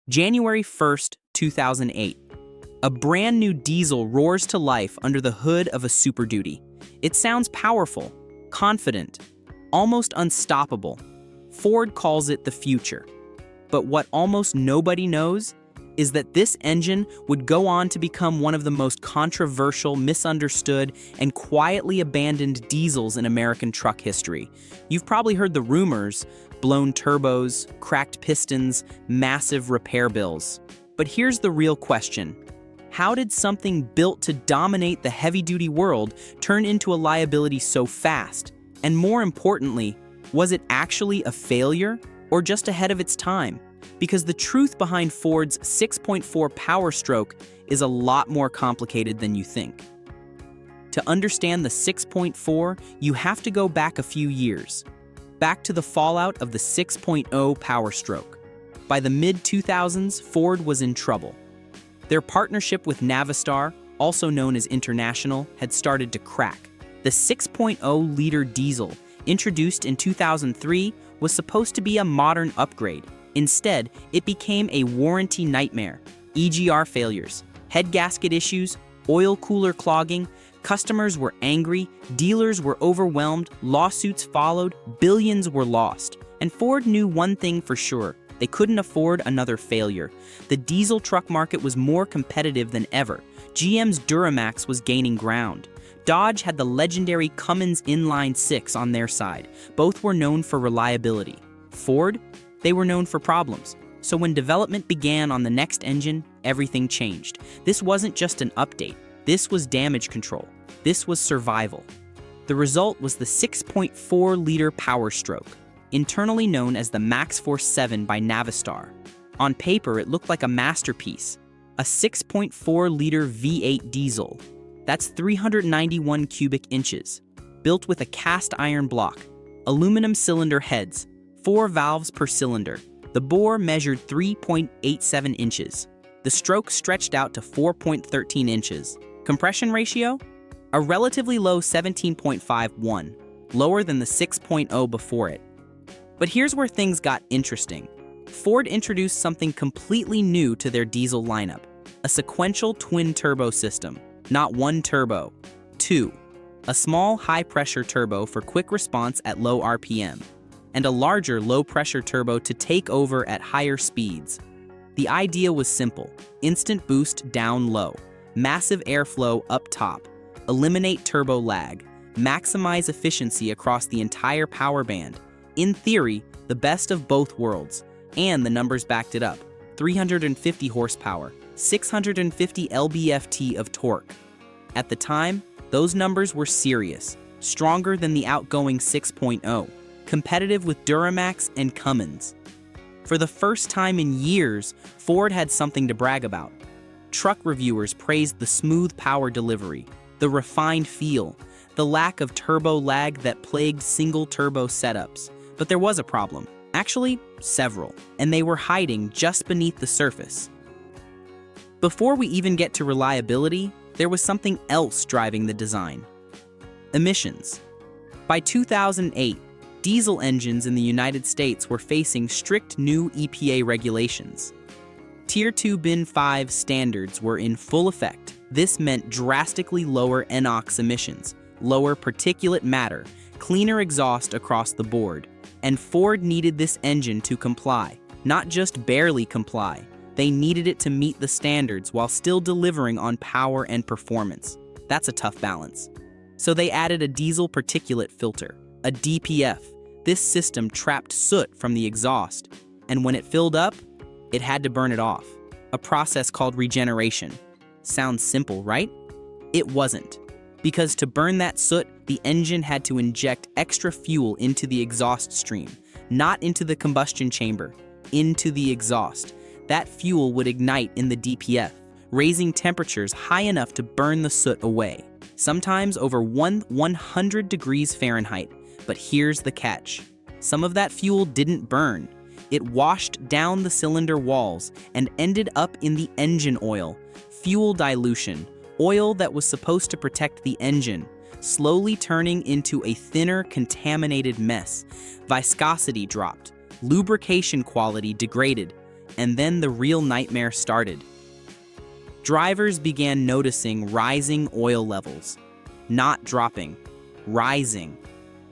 January 1st, 2008. A brand new diesel roars to life under the hood of a Super Duty. It sounds powerful, confident, almost unstoppable. Ford calls it the future. But what almost nobody knows is that this engine would go on to become one of the most controversial, misunderstood, and quietly abandoned diesels in American truck history. You've probably heard the rumors: blown turbos, cracked pistons, massive repair bills. But here's the real question. How did something built to dominate the heavy-duty world turn into a liability so fast? And more importantly, was it actually a failure or just ahead of its time? Because the truth behind Ford's 6.4 Powerstroke is a lot more complicated than you think. To understand the 6.4, you have to go back a few years, back to the fallout of the 6.0 Powerstroke. By the mid-2000s, Ford was in trouble. Their partnership with Navistar, also known as International, had started to crack. The 6.0-liter diesel, introduced in 2003, was supposed to be a modern upgrade. Instead, it became a warranty nightmare. EGR failures, head gasket issues, oil cooler clogging. Customers were angry, dealers were overwhelmed, lawsuits followed, billions were lost. And Ford knew one thing for sure: they couldn't afford another failure. The diesel truck market was more competitive than ever. GM's Duramax was gaining ground. Dodge had the legendary Cummins Inline 6 on their side. Both were known for reliability. Ford? They were known for problems. So when development began on the next engine, everything changed. This wasn't just an update. This was damage control. This was survival. The result was the 6.4-liter Powerstroke, internally known as the Max Force 7 by Navistar. On paper, it looked like a masterpiece. A 6.4-liter V8 diesel. That's 391 cubic inches. Built with a cast iron block, aluminum cylinder heads, 4 valves per cylinder. The bore measured 3.87 inches. The stroke stretched out to 4.13 inches. Compression ratio? A relatively low 17.51, lower than the 6.0 before it. But here's where things got interesting. Ford introduced something completely new to their diesel lineup: a sequential twin-turbo system. Not one turbo, two. A small high-pressure turbo for quick response at low RPM, and a larger low-pressure turbo to take over at higher speeds. The idea was simple: instant boost down low, massive airflow up top, eliminate turbo lag, maximize efficiency across the entire power band. In theory, the best of both worlds, and the numbers backed it up: 350 horsepower, 650 lb-ft of torque. At the time, those numbers were serious, stronger than the outgoing 6.0, competitive with Duramax and Cummins. For the first time in years, Ford had something to brag about. Truck reviewers praised the smooth power delivery, the refined feel, the lack of turbo lag that plagued single-turbo setups. But there was a problem. Actually, several, and they were hiding just beneath the surface. Before we even get to reliability, there was something else driving the design: emissions. By 2008, diesel engines in the United States were facing strict new EPA regulations. Tier 2 Bin 5 standards were in full effect. This meant drastically lower NOx emissions, lower particulate matter, cleaner exhaust across the board. And Ford needed this engine to comply. Not just barely comply, they needed it to meet the standards while still delivering on power and performance. That's a tough balance. So they added a diesel particulate filter, a DPF. This system trapped soot from the exhaust, and when it filled up, it had to burn it off. A process called regeneration. Sounds simple, right? It wasn't. Because to burn that soot, the engine had to inject extra fuel into the exhaust stream, not into the combustion chamber, into the exhaust. That fuel would ignite in the DPF, raising temperatures high enough to burn the soot away, sometimes over 100 degrees Fahrenheit. But here's the catch. Some of that fuel didn't burn. It washed down the cylinder walls and ended up in the engine oil. Fuel dilution, oil that was supposed to protect the engine, slowly turning into a thinner, contaminated mess. Viscosity dropped, lubrication quality degraded, And then the real nightmare started. Drivers began noticing rising oil levels. Not dropping, rising.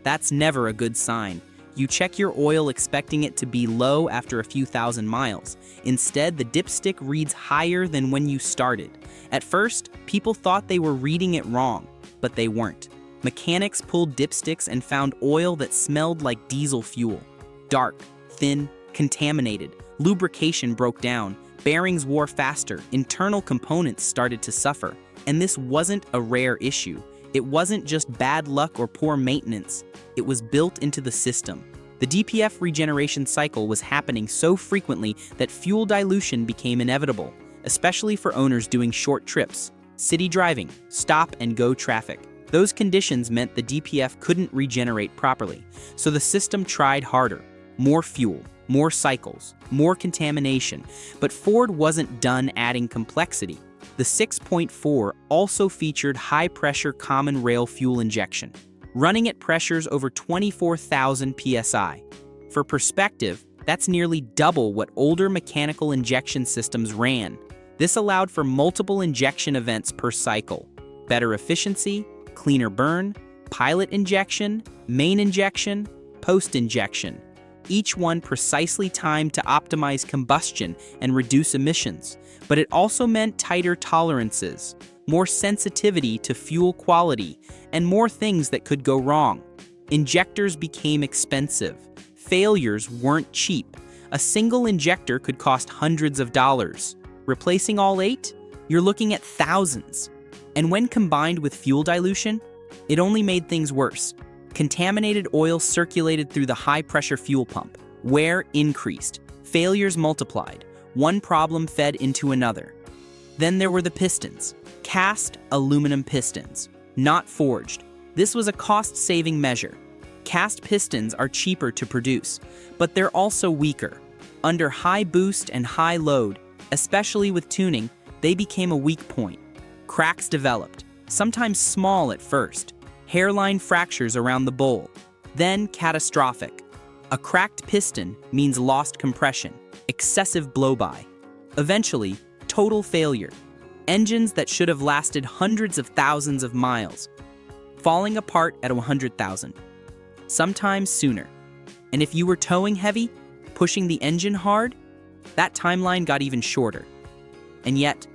That's never a good sign. You check your oil expecting it to be low after a few thousand miles. Instead, the dipstick reads higher than when you started. At first, people thought they were reading it wrong, but they weren't. Mechanics pulled dipsticks and found oil that smelled like diesel fuel. Dark, thin, contaminated. Lubrication broke down. Bearings wore faster. Internal components started to suffer. And this wasn't a rare issue. It wasn't just bad luck or poor maintenance. It was built into the system. The DPF regeneration cycle was happening so frequently that fuel dilution became inevitable, especially for owners doing short trips, city driving, stop-and-go traffic. Those conditions meant the DPF couldn't regenerate properly, so the system tried harder. More fuel, more cycles, more contamination. But Ford wasn't done adding complexity. The 6.4 also featured high-pressure common rail fuel injection, running at pressures over 24,000 psi. For perspective, that's nearly double what older mechanical injection systems ran. This allowed for multiple injection events per cycle, better efficiency, cleaner burn, pilot injection, main injection, post-injection. Each one precisely timed to optimize combustion and reduce emissions. But it also meant tighter tolerances, more sensitivity to fuel quality, and more things that could go wrong. Injectors became expensive. Failures weren't cheap. A single injector could cost hundreds of dollars. Replacing all 8? You're looking at thousands. And when combined with fuel dilution, it only made things worse. Contaminated oil circulated through the high-pressure fuel pump. Wear increased. Failures multiplied. One problem fed into another. Then there were the pistons. Cast aluminum pistons, not forged. This was a cost-saving measure. Cast pistons are cheaper to produce, but they're also weaker. Under high boost and high load, especially with tuning, they became a weak point. Cracks developed, sometimes small at first. Hairline fractures around the bowl, then catastrophic. A cracked piston means lost compression, excessive blow-by. Eventually, total failure. Engines that should have lasted hundreds of thousands of miles, falling apart at 100,000. Sometimes sooner. And if you were towing heavy, pushing the engine hard, that timeline got even shorter. And yet,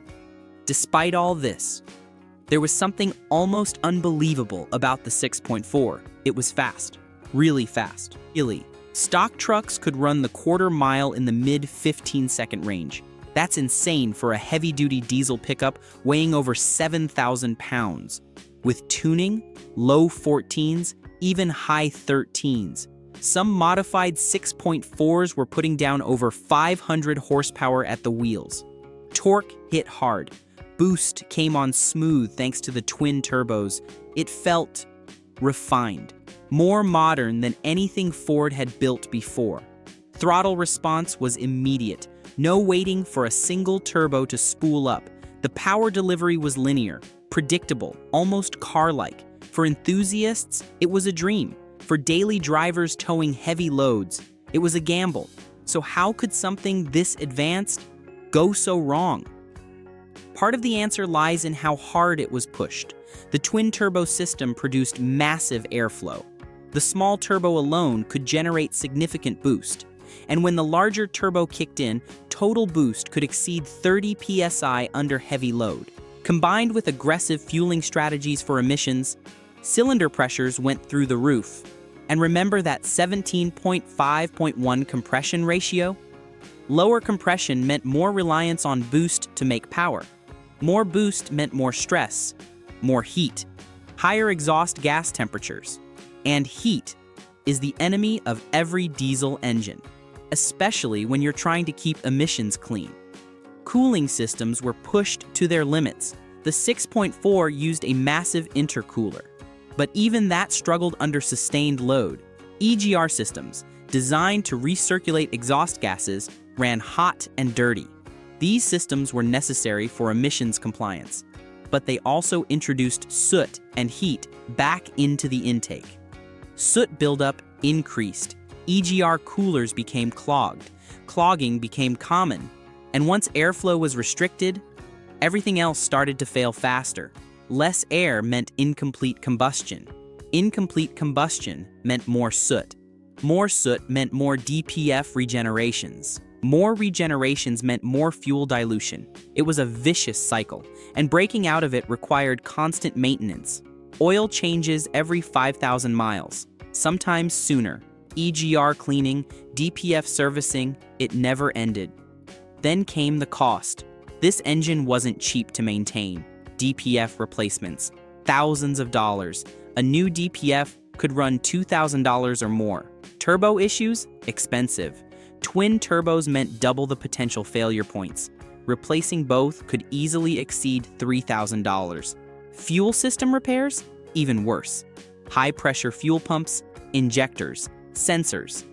despite all this, there was something almost unbelievable about the 6.4. It was fast. Really fast. Really. Stock trucks could run the quarter mile in the mid-15-second range. That's insane for a heavy-duty diesel pickup weighing over 7,000 pounds. With tuning, low 14s, even high 13s. Some modified 6.4s were putting down over 500 horsepower at the wheels. Torque hit hard. Boost came on smooth thanks to the twin turbos. It felt refined, more modern than anything Ford had built before. Throttle response was immediate. No waiting for a single turbo to spool up. The power delivery was linear, predictable, almost car-like. For enthusiasts, it was a dream. For daily drivers towing heavy loads, it was a gamble. So how could something this advanced go so wrong? Part of the answer lies in how hard it was pushed. The twin-turbo system produced massive airflow. The small turbo alone could generate significant boost. And when the larger turbo kicked in, total boost could exceed 30 psi under heavy load. Combined with aggressive fueling strategies for emissions, cylinder pressures went through the roof. And remember that 17.5.1 compression ratio? Lower compression meant more reliance on boost to make power. More boost meant more stress, more heat, higher exhaust gas temperatures. And heat is the enemy of every diesel engine, especially when you're trying to keep emissions clean. Cooling systems were pushed to their limits. The 6.4 used a massive intercooler, but even that struggled under sustained load. EGR systems, designed to recirculate exhaust gases, ran hot and dirty. These systems were necessary for emissions compliance, but they also introduced soot and heat back into the intake. Soot buildup increased. EGR coolers became clogged, clogging became common, and once airflow was restricted, everything else started to fail faster. Less air meant incomplete combustion. Incomplete combustion meant more soot. More soot meant more DPF regenerations. More regenerations meant more fuel dilution. It was a vicious cycle, and breaking out of it required constant maintenance. Oil changes every 5,000 miles, sometimes sooner. EGR cleaning, DPF servicing, it never ended. Then came the cost. This engine wasn't cheap to maintain. DPF replacements, thousands of dollars. A new DPF could run $2,000 or more. Turbo issues, expensive. Twin turbos meant double the potential failure points. Replacing both could easily exceed $3,000. Fuel system repairs, even worse. High-pressure fuel pumps, injectors, sensors.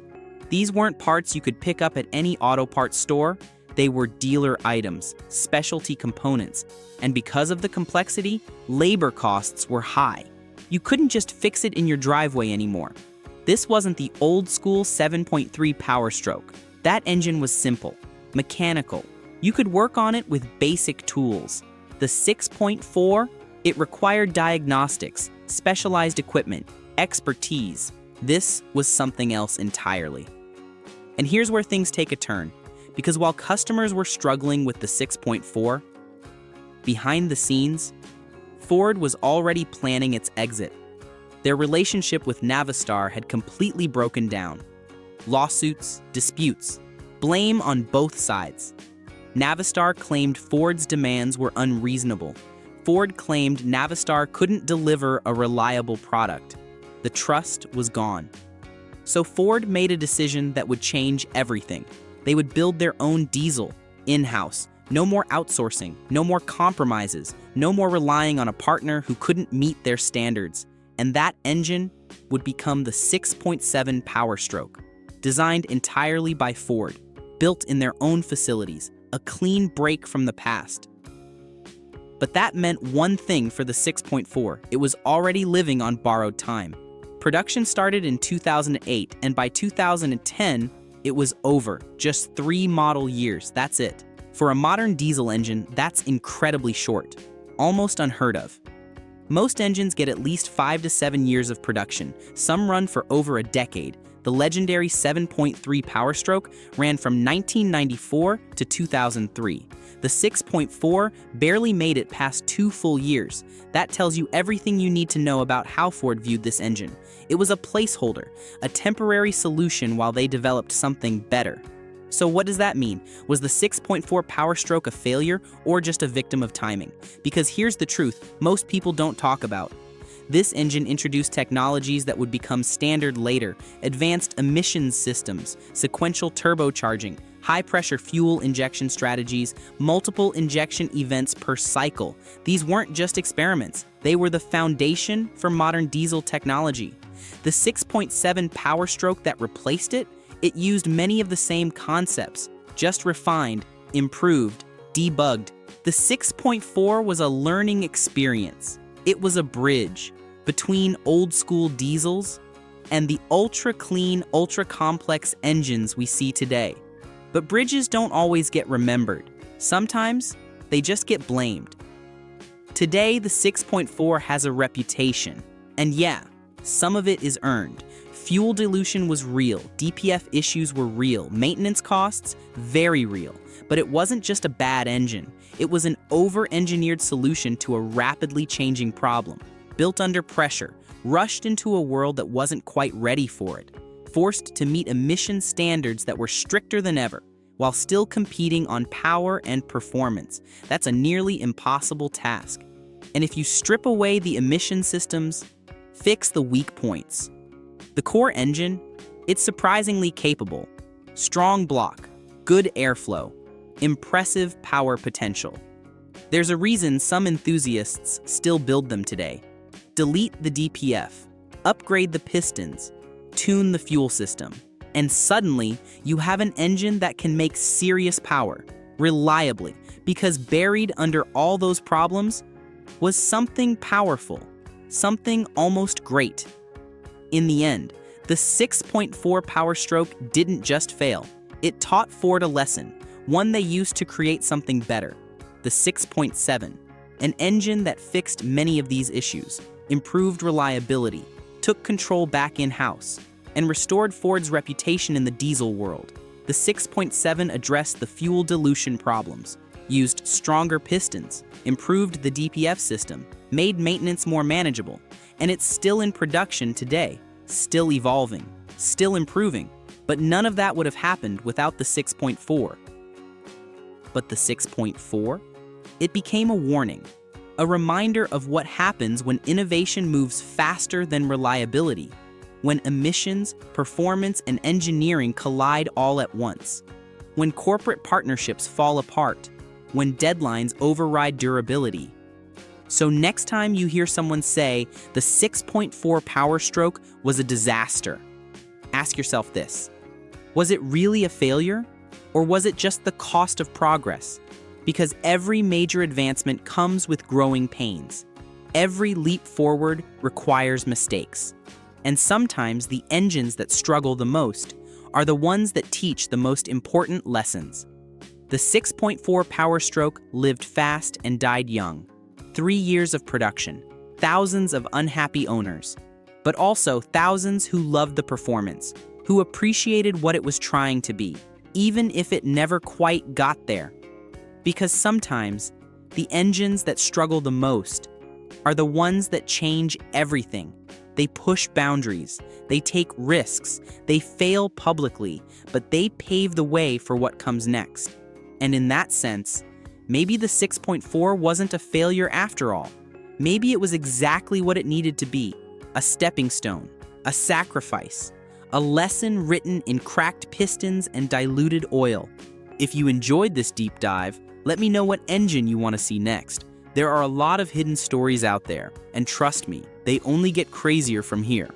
These weren't parts you could pick up at any auto parts store. They were dealer items, specialty components, and because of the complexity, labor costs were high. You couldn't just fix it in your driveway anymore. This wasn't the old-school 7.3 Powerstroke. That engine was simple, mechanical. You could work on it with basic tools. The 6.4, it required diagnostics, specialized equipment, expertise. This was something else entirely. And here's where things take a turn, because while customers were struggling with the 6.4, behind the scenes, Ford was already planning its exit. Their relationship with Navistar had completely broken down. Lawsuits, disputes, blame on both sides. Navistar claimed Ford's demands were unreasonable. Ford claimed Navistar couldn't deliver a reliable product. The trust was gone. So Ford made a decision that would change everything. They would build their own diesel, in-house. No more outsourcing, no more compromises, no more relying on a partner who couldn't meet their standards. And that engine would become the 6.7 Powerstroke, designed entirely by Ford, built in their own facilities, a clean break from the past. But that meant one thing for the 6.4. It was already living on borrowed time. Production started in 2008, and by 2010, it was over. Just 3 model years, that's it. For a modern diesel engine, that's incredibly short, almost unheard of. Most engines get at least 5 to 7 years of production. Some run for over a decade. The legendary 7.3 Powerstroke ran from 1994 to 2003. The 6.4 barely made it past 2 full years. That tells you everything you need to know about how Ford viewed this engine. It was a placeholder, a temporary solution while they developed something better. So what does that mean? Was the 6.4 Powerstroke a failure or just a victim of timing? Because here's the truth most people don't talk about. This engine introduced technologies that would become standard later: advanced emissions systems, sequential turbocharging, high-pressure fuel injection strategies, multiple injection events per cycle. These weren't just experiments. They were the foundation for modern diesel technology. The 6.7 Powerstroke that replaced it used many of the same concepts, just refined, improved, debugged. The 6.4 was a learning experience. It was a bridge between old-school diesels and the ultra-clean, ultra-complex engines we see today. But bridges don't always get remembered. Sometimes, they just get blamed. Today, the 6.4 has a reputation. And yeah, some of it is earned. Fuel dilution was real, DPF issues were real, maintenance costs, very real. But it wasn't just a bad engine. It was an over-engineered solution to a rapidly changing problem. Built under pressure, rushed into a world that wasn't quite ready for it, forced to meet emission standards that were stricter than ever, while still competing on power and performance. That's a nearly impossible task. And if you strip away the emission systems, fix the weak points. The core engine, it's surprisingly capable. Strong block, good airflow, impressive power potential. There's a reason some enthusiasts still build them today. Delete the DPF, upgrade the pistons, tune the fuel system, and suddenly you have an engine that can make serious power, reliably, because buried under all those problems was something powerful, something almost great. In the end, The 6.4 Powerstroke didn't just fail. It taught Ford a lesson, one they used to create something better. The 6.7, an engine that fixed many of these issues, improved reliability, took control back in-house, and restored Ford's reputation in the diesel world. The 6.7 addressed the fuel dilution problems, used stronger pistons, improved the DPF system, made maintenance more manageable, and it's still in production today, still evolving, still improving, but none of that would have happened without the 6.4. But the 6.4? It became a warning, a reminder of what happens when innovation moves faster than reliability, when emissions, performance, and engineering collide all at once, when corporate partnerships fall apart, when deadlines override durability. So next time you hear someone say the 6.4 Powerstroke was a disaster, ask yourself this: was it really a failure, or was it just the cost of progress? Because every major advancement comes with growing pains. Every leap forward requires mistakes. And sometimes the engines that struggle the most are the ones that teach the most important lessons. The 6.4 Powerstroke lived fast and died young. 3 years of production, thousands of unhappy owners, but also thousands who loved the performance, who appreciated what it was trying to be, even if it never quite got there. Because sometimes, the engines that struggle the most are the ones that change everything. They push boundaries, they take risks, they fail publicly, but they pave the way for what comes next. And in that sense, maybe the 6.4 wasn't a failure after all. Maybe it was exactly what it needed to be: a stepping stone, a sacrifice, a lesson written in cracked pistons and diluted oil. If you enjoyed this deep dive, let me know what engine you want to see next. There are a lot of hidden stories out there, and trust me, they only get crazier from here.